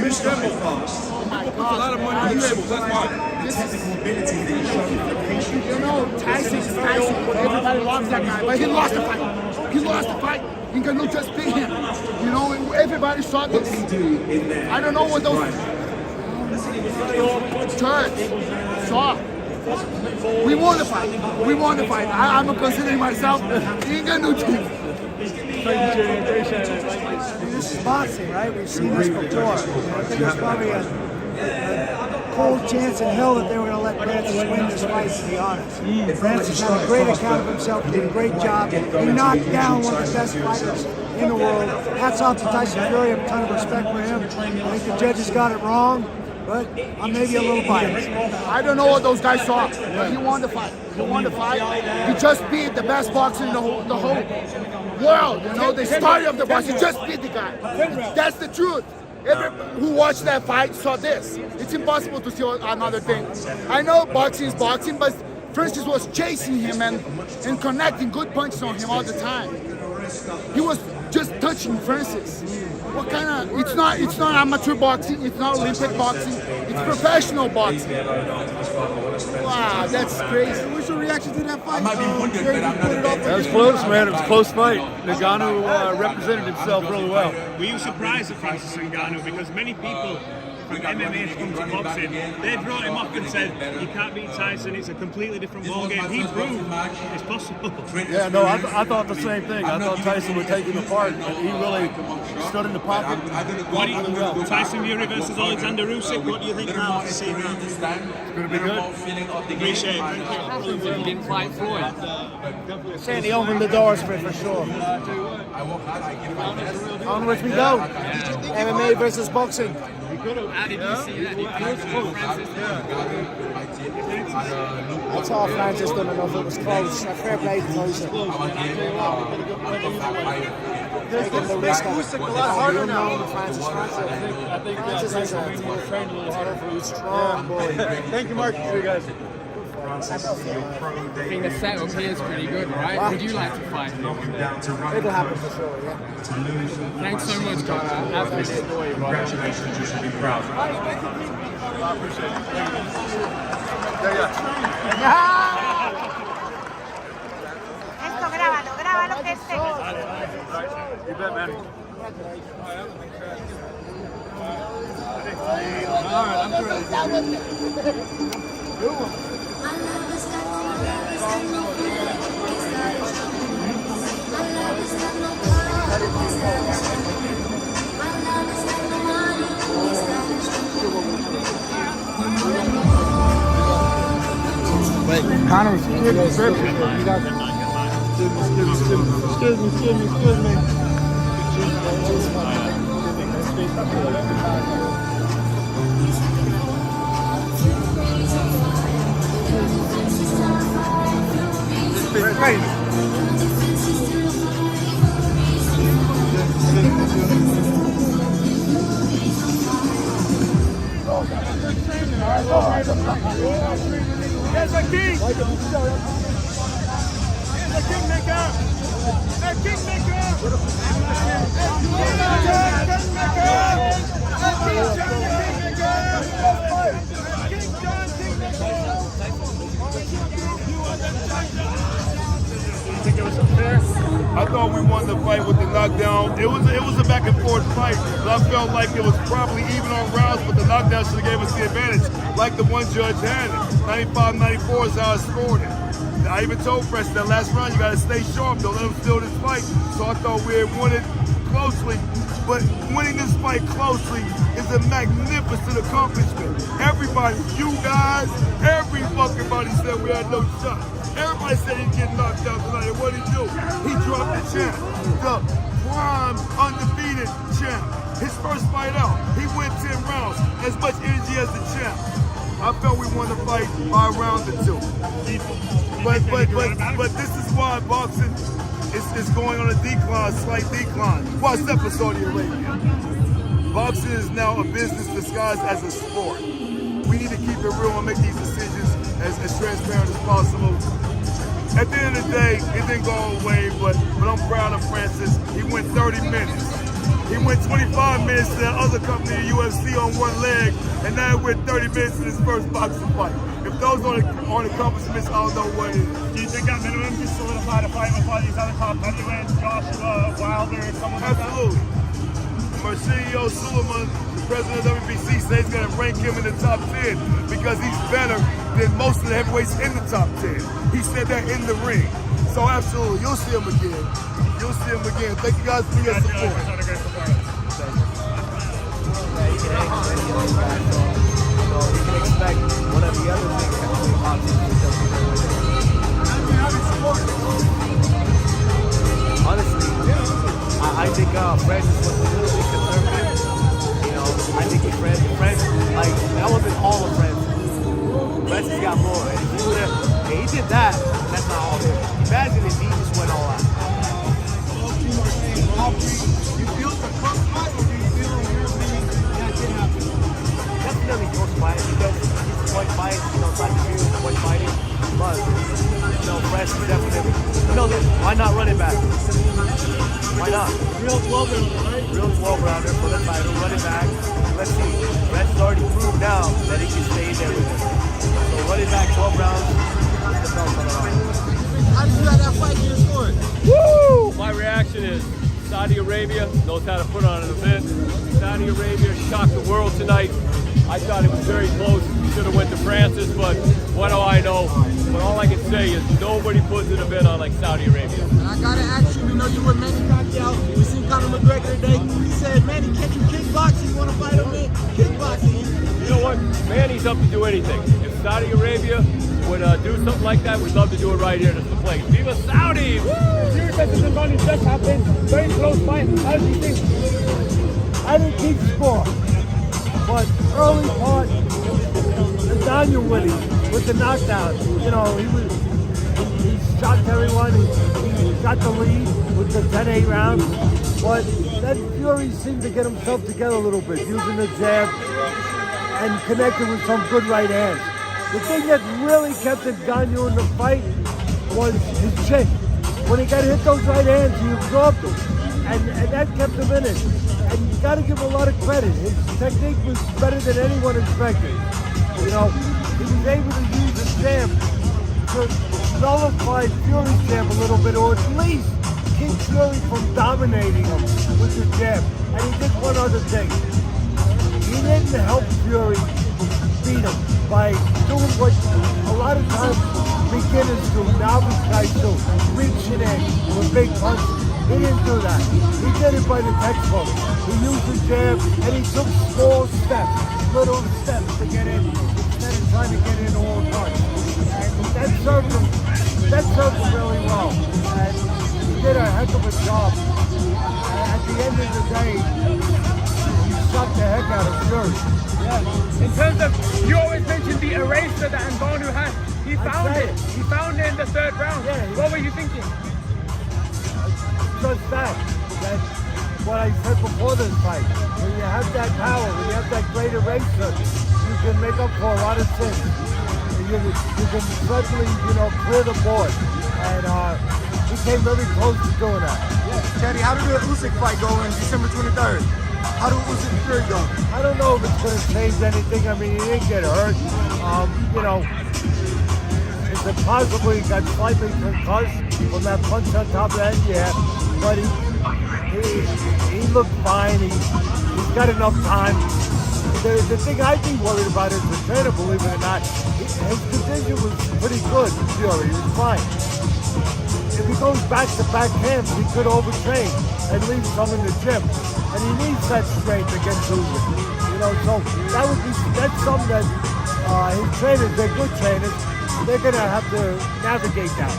Miss Devil fast. Puts a lot of money on the tables, that's why. Technical ability that he showed. You know, Tyson's Tyson. Everybody loves that guy, but he lost the fight. He lost the fight. Ngannou just beat him. You know, everybody saw this. I don't know what those church saw. We won the fight. We won the fight. I'm considering myself Ngannou team. Thank you, Jimmy. Appreciate it. This is boxing, right? We've seen this before. I think there's probably a cold chance in hell that they were going to let Francis win this fight, to be honest. Francis had a great account of himself, did a great job. He knocked down one of the best fighters in the world. Hats off to Tyson Fury. I have a ton of respect for him. I think the judges got it wrong, but I'm maybe a little biased. I don't know what those guys saw, but he won the fight. He won the fight. He just beat the best boxer in the whole world. You know, the story of the boxing. He just beat the guy. That's the truth. Everyone who watched that fight saw this. It's impossible to see another thing. I know boxing is boxing, but Francis was chasing him and connecting good punches on him all the time. He was just touching Francis. What kind of? It's not amateur boxing. It's not Olympic boxing. It's professional boxing. Wow, that's crazy. What's your reaction to that fight? That was close, man. It was a close fight. Ngannou represented himself really well. Were you surprised at Francis Ngannou? Because many people from MMA to come to boxing, they brought him up and said, you can't beat Tyson, it's a completely different ballgame. He proved it's possible. Yeah, no, I thought the same thing. I thought Tyson would take him apart, but he really stood in the pocket. What do you, Tyson Fury versus Alexander Usyk, what do you think now? It's going to be good. Appreciate it. He didn't fight Floyd. Saying he opened the doors for sure. Onwards we go. MMA versus boxing. How did you see that? That's all Francis done enough. It was close. A fair play to Tyson. Taking the risk of it. A lot harder now. Francis. I think Francis has a trained a little harder for his strong boy. Thank you, Mark. See you guys. I think the setup here is pretty good, right? Would you like to fight? It'll happen for sure, yeah. Thanks so much, Connor. Congratulations, you should be proud. I appreciate it. Esto, grábalo que esté. You bet, man. All right, I'm ready. Wait, Connor was excuse me. There's a king! There's a kingmaker! A kingmaker! I thought we won the fight with the knockdown. It was a back and forth fight, but I felt like it was probably even on rounds, but the knockdown should have gave us the advantage, like the one judge had it. 95-94 is how I scored it. I even told Preston that last round you gotta stay sharp, don't let him steal this fight. So I thought we had won it closely, but winning this fight closely is a magnificent accomplishment. Everybody, you guys, every fucking body said we had no shot. Everybody said he'd get knocked out tonight, and what did he do? He dropped the champ, the prime undefeated champ. His first fight out, he went 10 rounds, as much energy as the champ. I felt we won the fight by a round or two. But this is why boxing is going on a decline, slight decline. Well, except for Saudi Arabia. Boxing is now a business disguised as a sport. We need to keep it real and make these decisions as transparent as possible. At the end of the day, it didn't go away, but I'm proud of Francis. He went 30 minutes. He went 25 minutes to that other company, the UFC, on one leg, and now he went 30 minutes in his first boxing fight. If those aren't accomplishments, I don't know what it is. Do you think at minimum just solidify the fight with one of these other top heavyweights, Joshua, Wilder, or someone like that? Absolutely. Marcelo Suleiman, the president of WBC, says he's going to rank him in the top 10 because he's better than most of the heavyweights in the top 10. He said that in the ring. So absolutely, you'll see him again. You'll see him again. Thank you guys for your support. Had a great performance. You can expect one of the other big heavyweight boxers to be there with him. Honestly, I think Francis was a little bit conservative. You know, I think Francis, like, that wasn't all of Francis. Francis got more. And if he did that, that's not all him. Imagine if he just went all out. You feel the close fight, or do you feel that did happen? Definitely close fight because he's a point fight, you know, like you, point fighting. But, you know, Francis definitely, you know, why not run it back? Why not? Real 12-rounder, right? Real 12-rounder for the title, run it back. Let's see. Francis already proved now that he can stay there with him. So run it back 12 rounds. The belt's on the line. How did you have that fight get scored? Woo! My reaction is Saudi Arabia knows how to put on an event. Saudi Arabia shocked the world tonight. I thought it was very close. We should have went to Francis, but what do I know? But all I can say is nobody puts an event on like Saudi Arabia. And I gotta ask you, we know you were Manny Pacquiao. We seen Conor McGregor today. He said, Manny, can you kickboxing? You wanna fight him in kickboxing? You know what? Manny's up to do anything. If Saudi Arabia would do something like that, we'd love to do it right here. This is the place. Viva Saudi! Woo! Series versus Ngannou just happened. Very close fight. How did you think? I didn't keep score. But early part, Ngannou winning with the knockdown. You know, he shocked everyone. He got the lead with the 10-8 rounds. But then Fury seemed to get himself together a little bit, using the jab and connected with some good right hands. The thing that really kept Ngannou in the fight was his chin. When he got hit those right hands, he absorbed them. And that kept him in it. And you got to give him a lot of credit. His technique was better than anyone expected. You know, he was able to use the jab to nullify Fury's jab a little bit, or at least keep Fury from dominating him with the jab. And he did one other thing. He didn't help Fury beat him by doing what a lot of times beginners do, novice guys do, reaching in with big punches. He didn't do that. He did it by the textbook. He used the jab and he took small steps, little steps to get in instead of trying to get in all at once. And that served him really well. And he did a heck of a job. And at the end of the day, he sucked the heck out of Fury. Yeah. In terms of, you always mention the eraser that Ngannou had. He found it. He found it in the third round. Yeah, what were you thinking? Just that what I said before this fight. When you have that power, when you have that great eraser, you can make up for a lot of sins. You can suddenly, clear the board. And he came very close to doing that. Yeah. Teddy, how did the Usyk fight go in December 23rd? How did Usyk Fury go? I don't know if it's going to change anything. I mean, he didn't get hurt. Is it possibly got slightly concussed from that punch on top of the head? Yeah. But he looked fine. He's got enough time. The thing I'd be worried about is the trainer, believe it or not. His condition was pretty good, Fury. He was fine. If he goes back-to-back camps, he could overtrain and leave some in the gym. And he needs that strength against Usyk. So that's something that his trainers, they're good trainers, they're going to have to navigate that.